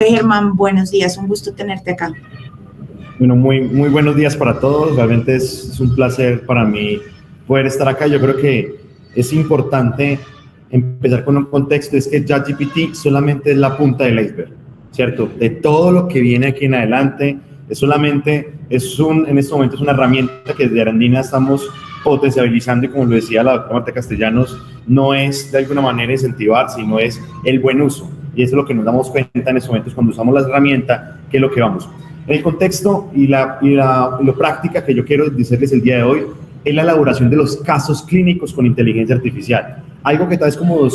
Profe Germán, buenos días, un gusto tenerte acá. Bueno, muy buenos días para todos. Realmente es un placer para mí poder estar acá. Yo creo que es importante empezar con un contexto, es que ChatGPT solamente es la punta del iceberg, ¿cierto? De todo lo que viene aquí en adelante, en este momento es una herramienta que desde Arandina estamos potencializando, y como lo decía la doctora Marta Castellanos, no es de alguna manera incentivar, sino es el buen uso. Y eso es lo que nos damos cuenta en estos momentos cuando usamos la herramienta, que es lo que vamos. El contexto y lo práctica que yo quiero decirles el día de hoy es la elaboración de los casos clínicos con inteligencia artificial. Algo que tal vez como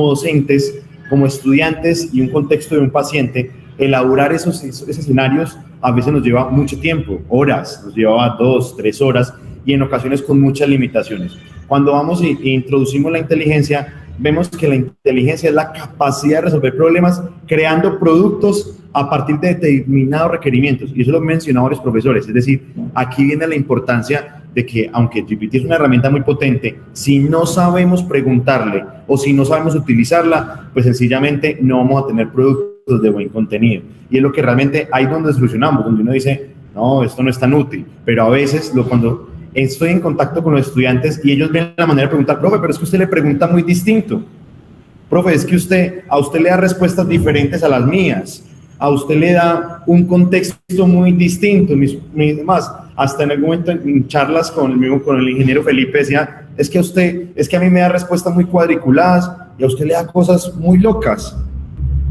docentes, como estudiantes y un contexto de un paciente, elaborar esos escenarios a veces nos lleva mucho tiempo, horas, nos llevaba 2, 3 horas y en ocasiones con muchas limitaciones. Cuando vamos e introducimos la inteligencia, vemos que la inteligencia es la capacidad de resolver problemas creando productos a partir de determinados requerimientos, y eso lo han mencionado varios profesores. Es decir, aquí viene la importancia de que, aunque GPT es una herramienta muy potente, si no sabemos preguntarle o si no sabemos utilizarla, pues sencillamente no vamos a tener productos de buen contenido. Y es lo que realmente ahí donde solucionamos, donde uno dice, no, esto no es tan útil, pero a veces cuando estoy en contacto con los estudiantes y ellos ven la manera de preguntar, profe, pero es que usted le pregunta muy distinto. Profe, es que a usted le da respuestas diferentes a las mías. A usted le da un contexto muy distinto. Más, hasta en algún momento en charlas con el ingeniero Felipe decía, es que a mí me da respuestas muy cuadriculadas y a usted le da cosas muy locas.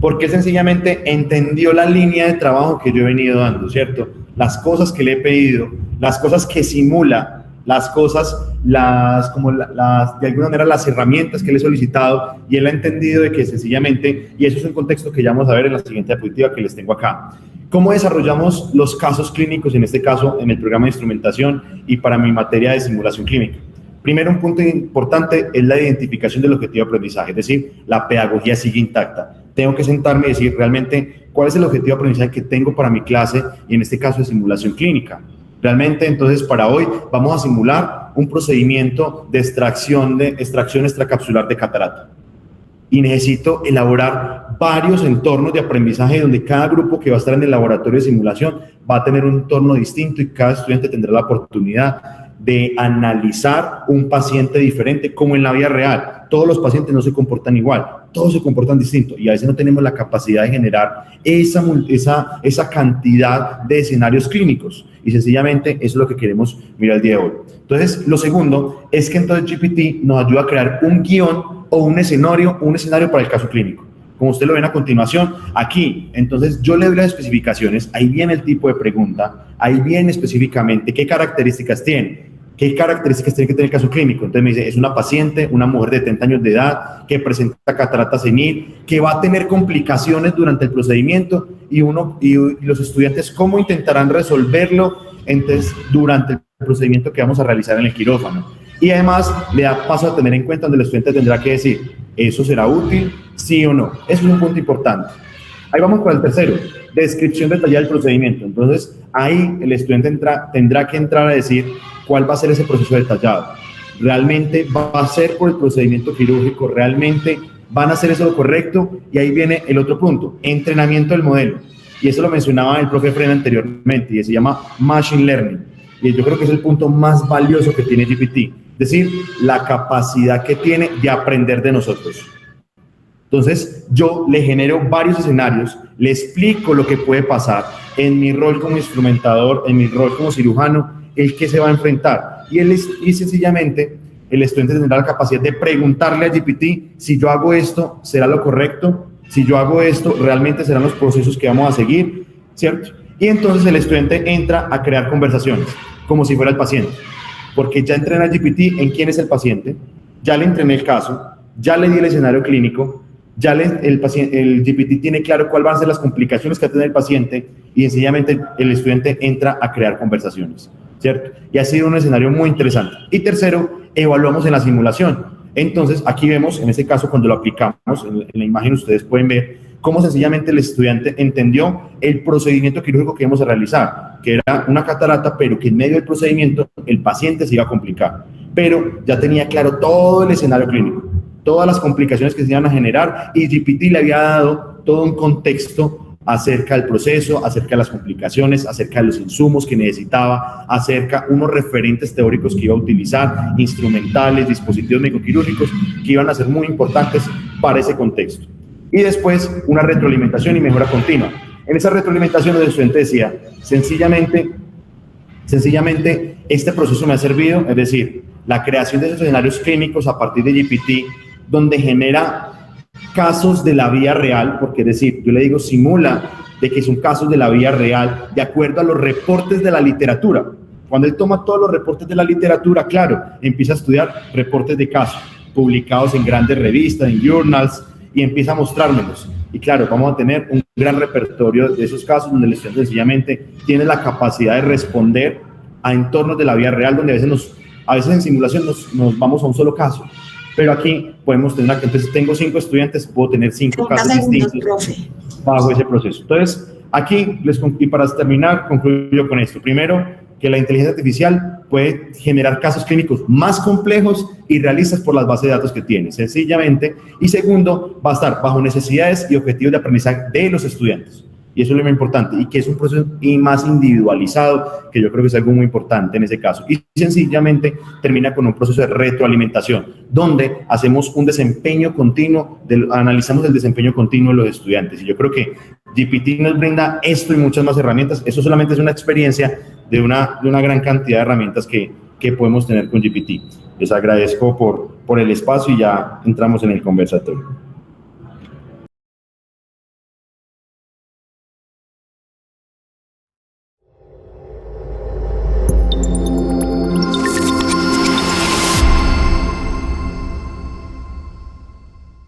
Porque sencillamente entendió la línea de trabajo que yo he venido dando, ¿cierto? Las cosas que le he pedido, las cosas que simula, las cosas, de alguna manera las herramientas que le he solicitado, y él ha entendido de que sencillamente, y eso es un contexto que ya vamos a ver en la siguiente diapositiva que les tengo acá. ¿Cómo desarrollamos los casos clínicos, en este caso en el programa de instrumentación y para mi materia de simulación clínica? Primero, un punto importante es la identificación del objetivo de aprendizaje, es decir, la pedagogía sigue intacta. Tengo que sentarme y decir realmente cuál es el objetivo de aprendizaje que tengo para mi clase, y en este caso de simulación clínica. Realmente, entonces, para hoy vamos a simular un procedimiento de extracción extracapsular de catarata. Y necesito elaborar varios entornos de aprendizaje donde cada grupo que va a estar en el laboratorio de simulación va a tener un entorno distinto y cada estudiante tendrá la oportunidad de analizar un paciente diferente, como en la vida real. Todos los pacientes no se comportan igual, todos se comportan distinto, y a veces no tenemos la capacidad de generar esa cantidad de escenarios clínicos, y sencillamente eso es lo que queremos mirar el día de hoy. Entonces, lo segundo es que entonces GPT nos ayuda a crear un guión o un escenario para el caso clínico. Como usted lo ven a continuación, aquí, entonces yo le doy las especificaciones, ahí viene el tipo de pregunta, ahí viene específicamente qué características tiene que tener el caso clínico. Entonces me dice, es una paciente, una mujer de 30 años de edad, que presenta catarata senil, que va a tener complicaciones durante el procedimiento, y los estudiantes cómo intentarán resolverlo entonces durante el procedimiento que vamos a realizar en el quirófano. Y además le da paso a tener en cuenta donde el estudiante tendrá que decir, ¿eso será útil? ¿Sí o no? Eso es un punto importante. Ahí vamos con el tercero, descripción detallada del procedimiento. Entonces, ahí el estudiante tendrá que entrar a decir cuál va a ser ese proceso detallado. ¿Realmente va a ser por el procedimiento quirúrgico? ¿Realmente van a hacer eso lo correcto? Y ahí viene el otro punto, entrenamiento del modelo. Y eso lo mencionaba el profe Fren anteriormente, y se llama Machine Learning. Y yo creo que es el punto más valioso que tiene GPT, es decir, la capacidad que tiene de aprender de nosotros. Entonces, yo le genero varios escenarios, le explico lo que puede pasar en mi rol como instrumentador, en mi rol como cirujano, el que se va a enfrentar. Y sencillamente, el estudiante tendrá la capacidad de preguntarle a GPT, si yo hago esto, ¿será lo correcto? Si yo hago esto, ¿realmente serán los procesos que vamos a seguir? ¿Cierto? Y entonces el estudiante entra a crear conversaciones, como si fuera el paciente. Porque ya entrené a GPT en quién es el paciente, ya le entrené el caso, ya le di el escenario clínico, ya el GPT tiene claro cuáles van a ser las complicaciones que va a tener el paciente, y sencillamente el estudiante entra a crear conversaciones, ¿cierto? Y ha sido un escenario muy interesante. Y tercero, evaluamos en la simulación. Entonces, aquí vemos, en este caso, cuando lo aplicamos, en la imagen ustedes pueden ver cómo sencillamente el estudiante entendió el procedimiento quirúrgico que íbamos a realizar, que era una catarata, pero que en medio del procedimiento el paciente se iba a complicar. Pero ya tenía claro todo el escenario clínico, todas las complicaciones que se iban a generar, y GPT le había dado todo un contexto acerca del proceso, acerca de las complicaciones, acerca de los insumos que necesitaba, acerca de unos referentes teóricos que iba a utilizar, instrumentales, dispositivos médico-quirúrgicos que iban a ser muy importantes para ese contexto. Y después una retroalimentación y mejora continua. En esa retroalimentación el estudiante decía, sencillamente este proceso me ha servido, es decir, la creación de esos escenarios clínicos a partir de GPT, donde genera casos de la vida real, porque es decir, yo le digo simula de que son casos de la vida real de acuerdo a los reportes de la literatura. Cuando él toma todos los reportes de la literatura, claro, empieza a estudiar reportes de casos publicados en grandes revistas, en journals, y empieza a mostrármelos. Y claro, vamos a tener un gran repertorio de esos casos donde el estudiante sencillamente tiene la capacidad de responder a entornos de la vida real, donde a veces en simulación nos vamos a un solo caso. Pero aquí podemos tener, entonces tengo 5 estudiantes, puedo tener 5 casos distintos bajo ese proceso. Entonces, aquí, y para terminar, concluyo con esto. Primero, que la inteligencia artificial puede generar casos clínicos más complejos y realistas por las bases de datos que tiene, sencillamente. Y segundo, va a estar bajo necesidades y objetivos de aprendizaje de los estudiantes. Y eso es lo más importante, y que es un proceso más individualizado, que yo creo que es algo muy importante en ese caso. Y sencillamente termina con un proceso de retroalimentación, donde hacemos un desempeño continuo, analizamos el desempeño continuo de los estudiantes. Y yo creo que GPT nos brinda esto y muchas más herramientas. Eso solamente es una experiencia de una gran cantidad de herramientas que podemos tener con GPT. Les agradezco por el espacio y ya entramos en el conversatorio.